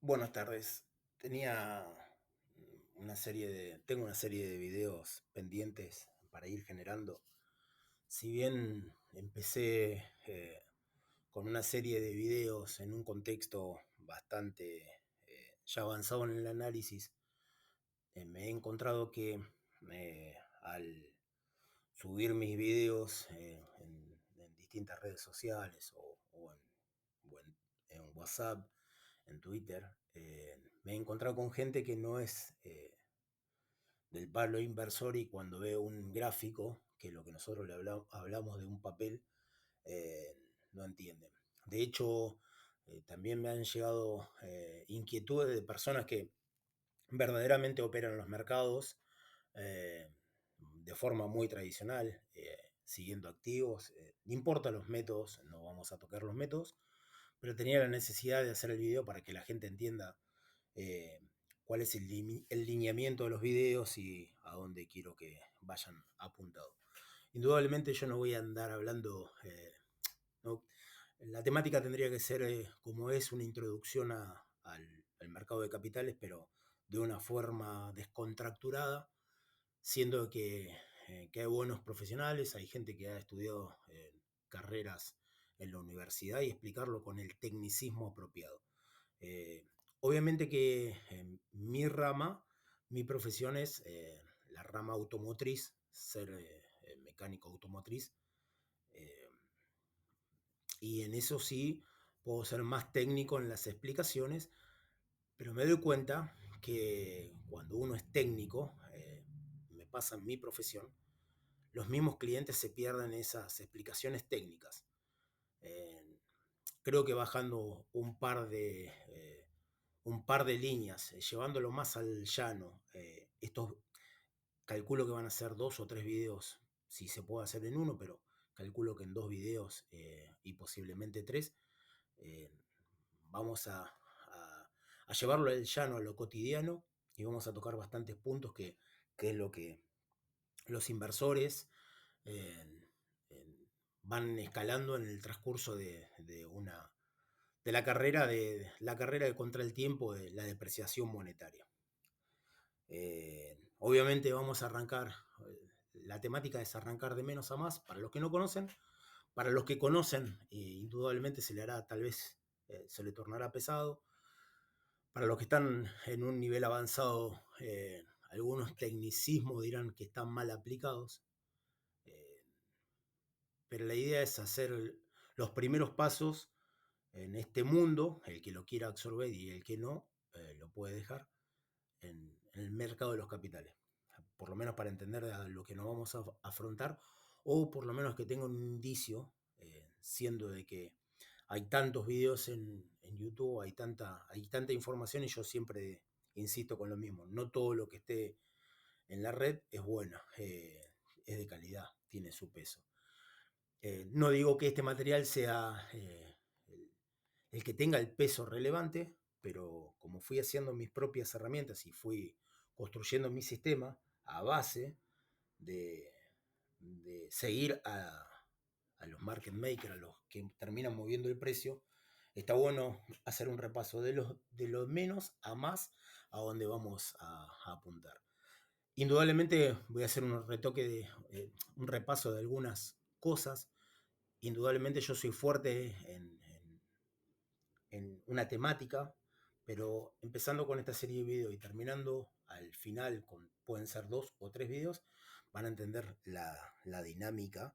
Buenas tardes. Tengo una serie de videos pendientes para ir generando. Si bien empecé con una serie de videos en un contexto bastante ya avanzado en el análisis, me he encontrado que al subir mis videos en distintas redes sociales o en WhatsApp, en Twitter, me he encontrado con gente que no es del palo inversor y cuando veo un gráfico, que es lo que nosotros hablamos de un papel, no entienden. De hecho, también me han llegado inquietudes de personas que verdaderamente operan en los mercados de forma muy tradicional, siguiendo activos. No importa los métodos, no vamos a tocar los métodos, pero tenía la necesidad de hacer el video para que la gente entienda eh, cuál es el lineamiento de los videos y a dónde quiero que vayan apuntados. Indudablemente yo no voy a andar hablando, no, la temática tendría que ser como es una introducción al mercado de capitales, pero de una forma descontracturada, siendo que hay buenos profesionales, hay gente que ha estudiado carreras en la universidad y explicarlo con el tecnicismo apropiado. Eh, Obviamente que mi rama, mi profesión es la rama automotriz, ser mecánico automotriz, eh, y en eso sí puedo ser más técnico en las explicaciones, pero me doy cuenta que cuando uno es técnico, me pasa en mi profesión, los mismos clientes se pierden esas explicaciones técnicas. Eh, Creo que bajando un par de líneas, llevándolo más al llano, estos calculo que van a ser dos o tres videos, si se puede hacer en uno, pero calculo que en dos videos y posiblemente tres, eh, vamos a llevarlo al llano, a lo cotidiano, y vamos a tocar bastantes puntos que es lo que los inversores eh, eh, van escalando en el transcurso de la carrera de contra el tiempo de la depreciación monetaria. Obviamente vamos a arrancar, la temática es arrancar de menos a más para los que no conocen, para los que conocen, indudablemente se le hará tal vez, se le tornará pesado, para los que están en un nivel avanzado, algunos tecnicismos dirán que están mal aplicados, eh, pero la idea es hacer los primeros pasos en este mundo, el que lo quiera absorber y el que no, lo puede dejar en el mercado de los capitales. Por lo menos para entender a lo que nos vamos a afrontar, o por lo menos que tenga un indicio, siendo de que hay tantos videos en YouTube, hay tanta información y yo siempre insisto con lo mismo, no todo lo que esté en la red es bueno, es de calidad, tiene su peso. No digo que este material sea el que tenga el peso relevante, pero como fui haciendo mis propias herramientas y fui construyendo mi sistema a base de, de seguir a los market makers, a los que terminan moviendo el precio, está bueno hacer un repaso de lo menos a más a dónde vamos a apuntar. Indudablemente voy a hacer un retoque un repaso de algunas cosas. Indudablemente yo soy fuerte en una temática, pero empezando con esta serie de videos y terminando al final con, pueden ser dos o tres videos, van a entender la dinámica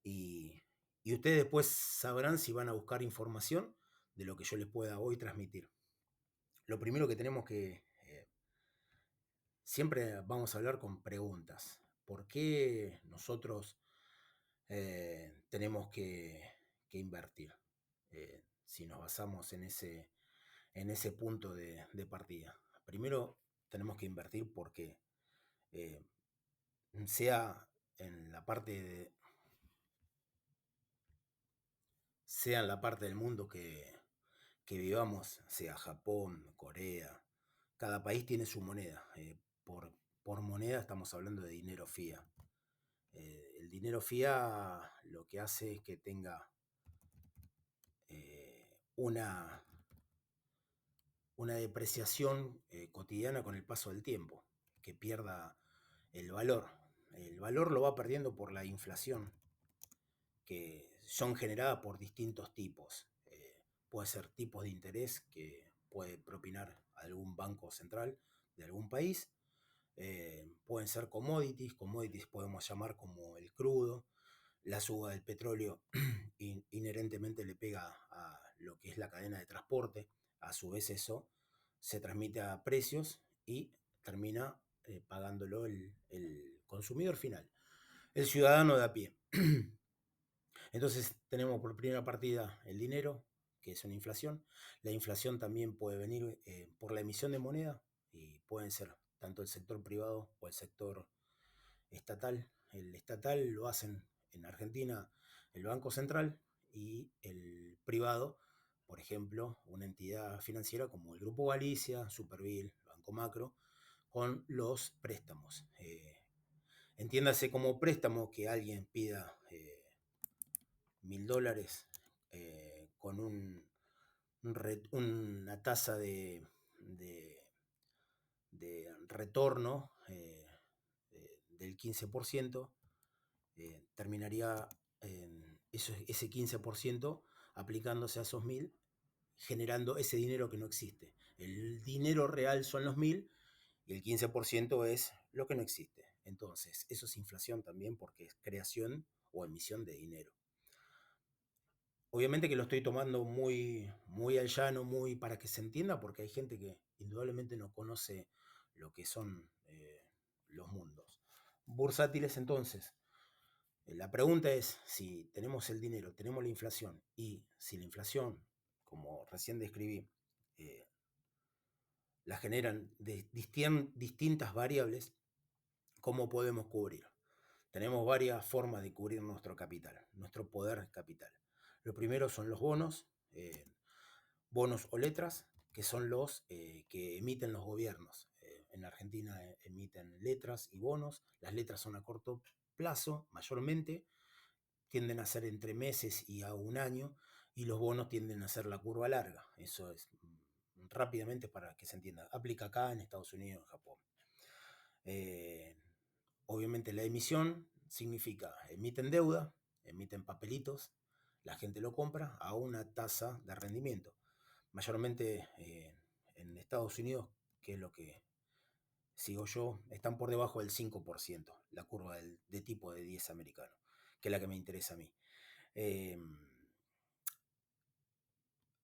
y, y ustedes después sabrán si van a buscar información de lo que yo les pueda hoy transmitir. Lo primero que tenemos que, siempre vamos a hablar con preguntas. ¿Por qué nosotros tenemos que invertir? Si nos basamos en ese punto de partida. Primero tenemos que invertir porque eh, sea en la parte sea en la parte del mundo que vivamos, sea Japón, Corea, cada país tiene su moneda. Por moneda estamos hablando de dinero FIA. El dinero FIA lo que hace es que tenga una una depreciación cotidiana con el paso del tiempo, que pierda el valor. El valor lo va perdiendo por la inflación, que son generadas por distintos tipos. Puede ser tipos de interés que puede propinar algún banco central de algún país. Pueden ser commodities podemos llamar como el crudo, la suba del petróleo inherentemente le pega a lo que es la cadena de transporte, a su vez eso se transmite a precios y termina pagándolo el consumidor final, el ciudadano de a pie. Entonces tenemos por primera partida el dinero, que es una inflación. La inflación también puede venir por la emisión de moneda y pueden ser tanto el sector privado o el sector estatal. El estatal lo hacen en Argentina el Banco Central y el privado, por ejemplo, una entidad financiera como el Grupo Galicia, Supervil, Banco Macro, con los préstamos. Entiéndase como préstamo que alguien pida $1000 con una tasa de retorno del 15%, terminaría ese 15% aplicándose a esos 1000, generando ese dinero que no existe. El dinero real son los 1000 y el 15% es lo que no existe. Entonces, eso es inflación también porque es creación o emisión de dinero. Obviamente que lo estoy tomando muy, muy al llano, muy para que se entienda, porque hay gente que indudablemente no conoce lo que son los mundos bursátiles. Entonces, la pregunta es si tenemos el dinero, tenemos la inflación, y si la inflación, como recién describí, eh, la generan de distintas variables, ¿cómo podemos cubrir? Tenemos varias formas de cubrir nuestro capital, nuestro poder capital. Lo primero son los bonos, bonos o letras, que son los que emiten los gobiernos. En Argentina emiten letras y bonos. Las letras son a corto plazo, mayormente, tienden a ser entre meses y a un año, y los bonos tienden a ser la curva larga. Eso es rápidamente para que se entienda. Aplica acá en Estados Unidos, en Japón. Eh, Obviamente la emisión significa emiten deuda, emiten papelitos, la gente lo compra a una tasa de rendimiento. Mayormente en Estados Unidos, que es lo que sigo yo, están por debajo del 5%, la curva de tipo de 10 americano, que es la que me interesa a mí. Eh,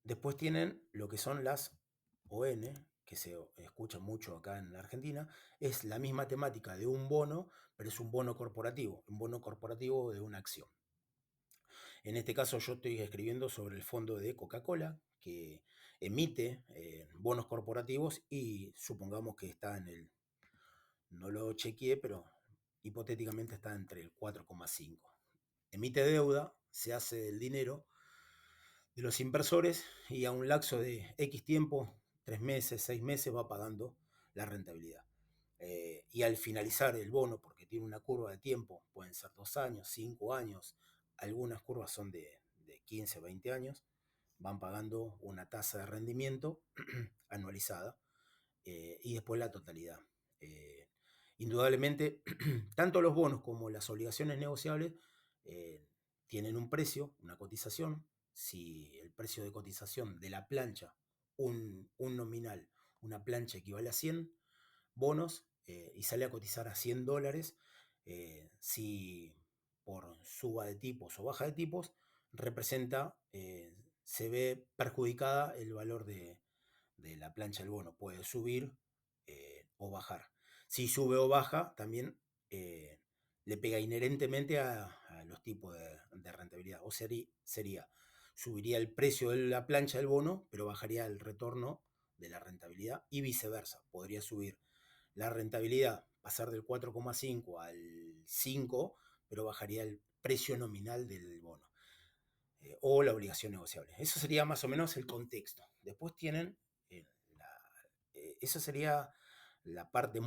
Después tienen lo que son las ON, que se escucha mucho acá en la Argentina. Es la misma temática de un bono, pero es un bono corporativo de una acción. En este caso yo estoy escribiendo sobre el fondo de Coca-Cola, que emite bonos corporativos y supongamos que está en el, no lo chequeé, pero hipotéticamente está entre el 4,5. Emite deuda, se hace del dinero de los inversores y a un lapso de X tiempo, 3 meses, 6 meses, va pagando la rentabilidad. Y al finalizar el bono, porque tiene una curva de tiempo, pueden ser 2 años, 5 años, algunas curvas son de 15, 20 años, van pagando una tasa de rendimiento anualizada y después la totalidad. Eh, Indudablemente, tanto los bonos como las obligaciones negociables eh, tienen un precio, una cotización. Si el precio de cotización de la plancha, un nominal, una plancha equivale a 100 bonos y sale a cotizar a $100, si por suba de tipos o baja de tipos, representa, se ve perjudicada el valor de la plancha del bono. Puede subir o bajar. Si sube o baja, también le pega inherentemente a los tipos de rentabilidad. O sería, subiría el precio de la plancha del bono, pero bajaría el retorno de la rentabilidad y viceversa. Podría subir la rentabilidad, pasar del 4,5 al 5, pero bajaría el precio nominal del bono o la obligación negociable. Eso sería más o menos el contexto. Después tienen, eh, eso sería la parte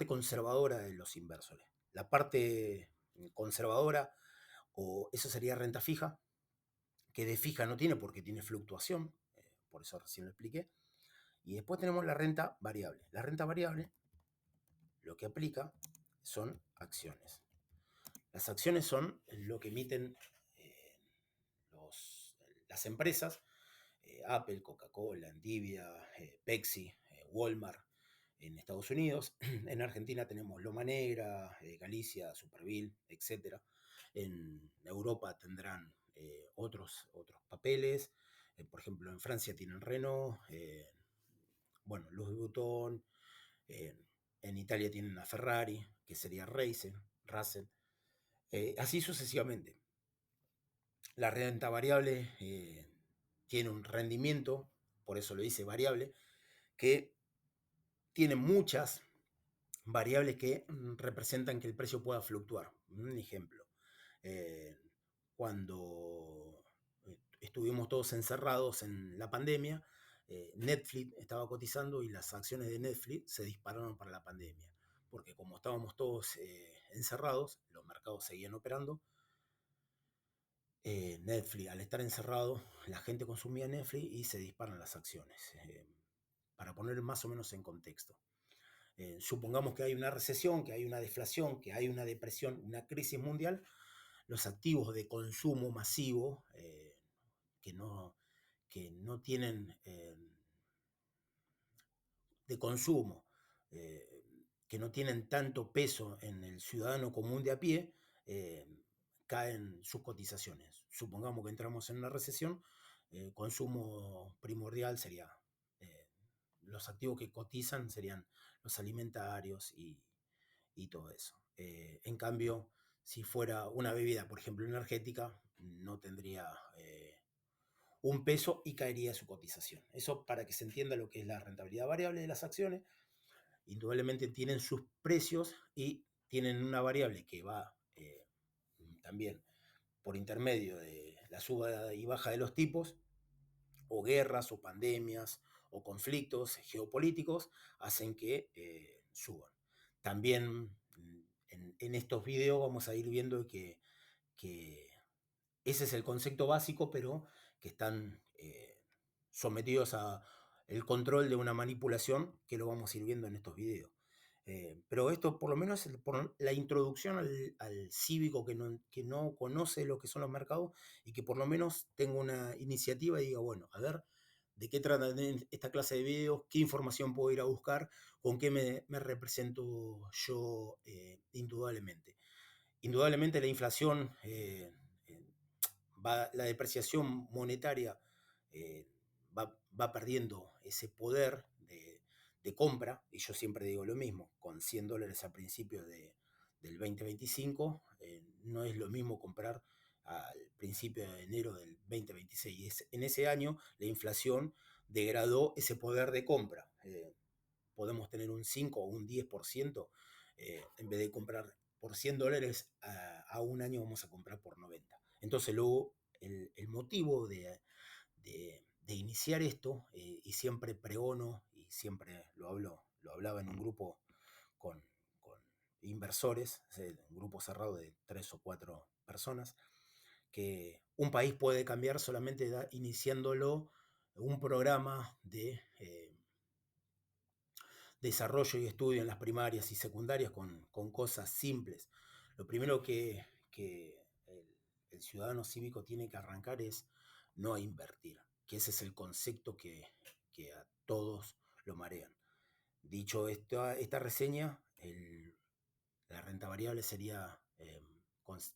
conservadora de los inversores. La parte conservadora, o eso sería renta fija, que de fija no tiene porque tiene fluctuación, por eso recién lo expliqué. Y después tenemos la renta variable. La renta variable lo que aplica son acciones. Las acciones son lo que emiten las empresas, Apple, Coca-Cola, Nvidia, Pepsi, Walmart en Estados Unidos. En Argentina tenemos Loma Negra, Galicia, Superville, etc. En Europa tendrán otros papeles. Por ejemplo, en Francia tienen Renault, bueno, Louis Vuitton. En Italia tienen a Ferrari, que sería Russell. Así sucesivamente. La renta variable tiene un rendimiento, por eso lo dice variable, que tiene muchas variables que representan que el precio pueda fluctuar. Un ejemplo, cuando estuvimos todos encerrados en la pandemia, Netflix estaba cotizando y las acciones de Netflix se dispararon para la pandemia, porque como estábamos todos encerrados, los mercados seguían operando. Netflix, al estar encerrado, la gente consumía Netflix y se disparan las acciones. Para poner más o menos en contexto. Supongamos que hay una recesión, que hay una deflación, que hay una depresión, una crisis mundial, los activos de consumo masivo que, no, que no tienen de consumo, que no tienen tanto peso en el ciudadano común de a pie, caen sus cotizaciones. Supongamos que entramos en una recesión, el consumo primordial sería, los activos que cotizan serían los alimentarios y todo eso. En cambio, si fuera una bebida, por ejemplo, energética, no tendría un peso y caería su cotización. Eso para que se entienda lo que es la rentabilidad variable de las acciones. Indudablemente tienen sus precios y tienen una variable que va también por intermedio de la suba y baja de los tipos, o guerras, o pandemias, o conflictos geopolíticos, hacen que suban. También en estos videos vamos a ir viendo que ese es el concepto básico, pero que están sometidos a el control de una manipulación que lo vamos a ir viendo en estos videos. Pero esto por lo menos es por la introducción al cívico que no conoce lo que son los mercados y que por lo menos tenga una iniciativa y diga, bueno, a ver, ¿de qué trata esta clase de videos? ¿Qué información puedo ir a buscar? ¿Con qué me represento yo indudablemente? Indudablemente la inflación, la depreciación monetaria va perdiendo ese poder de compra, y yo siempre digo lo mismo, con $100 a principios del 2025, no es lo mismo comprar al principio de enero del 2026. En ese año la inflación degradó ese poder de compra. Podemos tener un 5 o un 10%, en vez de comprar por $100 a un año vamos a comprar por 90. Entonces luego el motivo de iniciar esto, y siempre pregono, y siempre lo hablaba en un grupo con inversores, un grupo cerrado de 3 o 4 personas, que un país puede cambiar solamente iniciándolo un programa de desarrollo y estudio en las primarias y secundarias con cosas simples. Lo primero que el ciudadano cívico tiene que arrancar es no a invertir, que ese es el concepto que a todos lo marean. Dicho esta reseña, la renta variable sería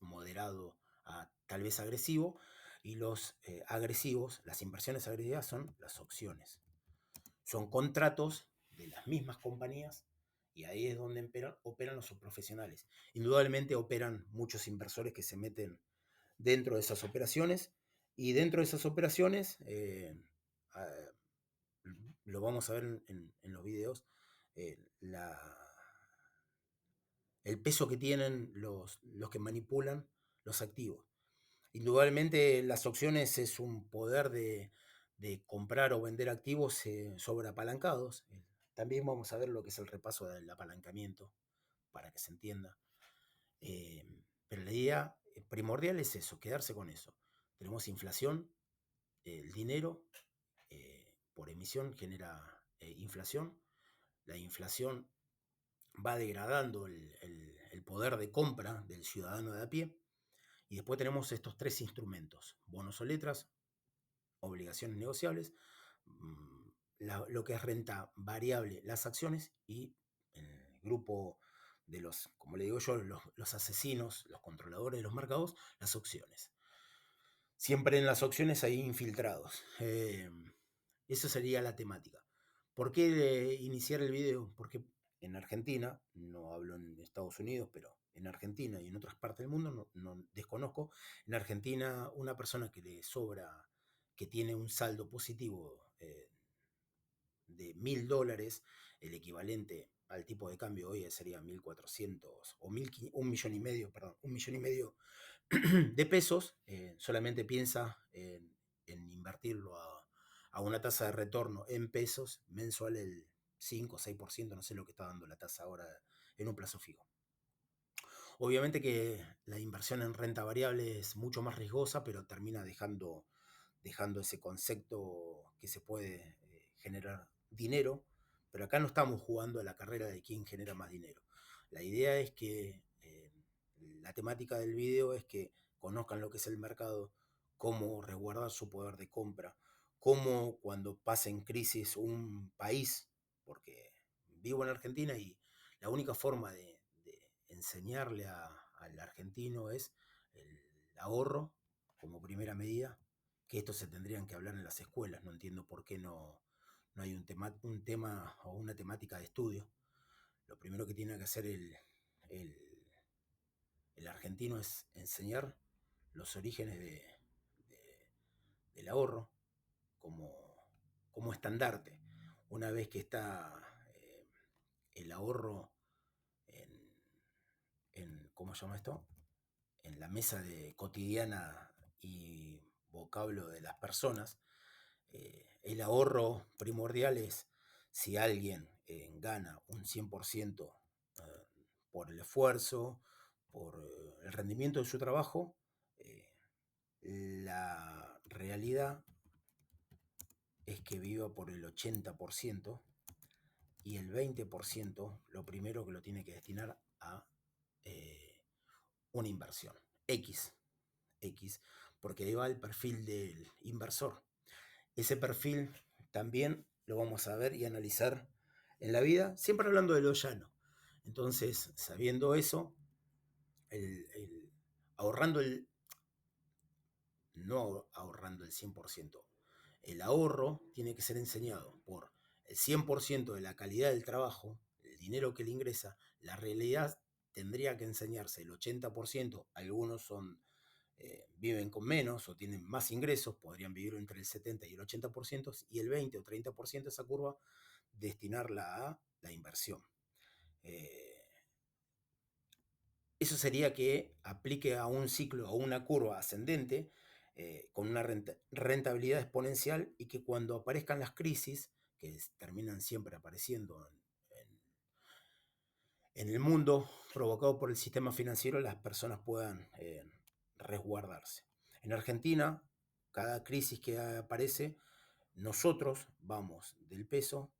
moderado a tal vez agresivo, y los agresivos, las inversiones agresivas son las opciones. Son contratos de las mismas compañías y ahí es donde operan los profesionales. Indudablemente operan muchos inversores que se meten dentro de esas operaciones, y dentro de esas operaciones, lo vamos a ver en los videos, el peso que tienen los que manipulan los activos. Indudablemente las opciones es un poder de comprar o vender activos sobreapalancados. También vamos a ver lo que es el repaso del apalancamiento, para que se entienda. Pero la idea primordial es eso, quedarse con eso. Tenemos inflación, el dinero por emisión genera inflación. La inflación va degradando el poder de compra del ciudadano de a pie. Y después tenemos estos tres instrumentos: bonos o letras, obligaciones negociables, lo que es renta variable, las acciones, y el grupo de los, como le digo yo, los asesinos, los controladores de los mercados, las opciones. Siempre en las opciones hay infiltrados. Esa sería la temática. ¿Por qué iniciar el video? Porque en Argentina, no hablo en Estados Unidos, pero en Argentina y en otras partes del mundo, no desconozco, en Argentina una persona que le sobra, que tiene un saldo positivo de $1.000, el equivalente al tipo de cambio hoy sería 1.400 o 1.500.000, perdón, 1.500.000 de pesos, solamente piensa en invertirlo a una tasa de retorno en pesos mensual el 5 o 6%, no sé lo que está dando la tasa ahora en un plazo fijo. Obviamente que la inversión en renta variable es mucho más riesgosa, pero termina dejando ese concepto que se puede generar dinero, pero acá no estamos jugando a la carrera de quién genera más dinero. La idea es que la temática del video es que conozcan lo que es el mercado, cómo resguardar su poder de compra, cómo cuando pasa en crisis un país, porque vivo en Argentina y la única forma de enseñarle al argentino es el ahorro como primera medida, que esto se tendrían que hablar en las escuelas. No entiendo por qué no hay un tema o una temática de estudio. Lo primero que tiene que hacer el, el argentino es enseñar los orígenes del ahorro como estandarte. Una vez que está el ahorro ¿cómo se llama esto? En la mesa cotidiana y vocablo de las personas, el ahorro primordial es si alguien gana un 100% por el esfuerzo, por el rendimiento de su trabajo, la realidad es que viva por el 80% y el 20% lo primero que lo tiene que destinar a una inversión. X, porque ahí va el perfil del inversor. Ese perfil también lo vamos a ver y analizar en la vida, siempre hablando de lo llano. Entonces, sabiendo eso, ahorrando no ahorrando el 100%, el ahorro tiene que ser enseñado por el 100% de la calidad del trabajo, el dinero que le ingresa. La realidad tendría que enseñarse el 80%, algunos viven con menos o tienen más ingresos, podrían vivir entre el 70 y el 80%, y el 20 o 30% de esa curva destinarla a la inversión. Eso sería que aplique a un ciclo, a una curva ascendente, con una rentabilidad exponencial, y que cuando aparezcan las crisis, que terminan siempre apareciendo en el mundo provocado por el sistema financiero, las personas puedan resguardarse. En Argentina, cada crisis que aparece, nosotros vamos del peso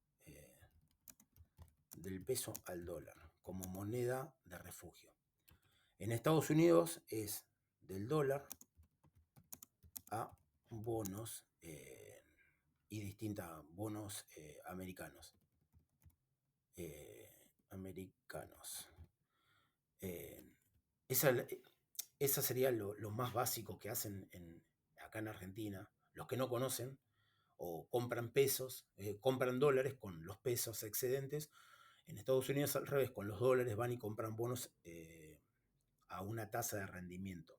al dólar como moneda de refugio. En Estados Unidos es del dólar a bonos y distintos bonos americanos. Eh, esa sería lo más básico que hacen acá en Argentina. Los que no conocen o compran pesos, compran dólares con los pesos excedentes. En Estados Unidos al revés, con los dólares van y compran bonos a una tasa de rendimiento.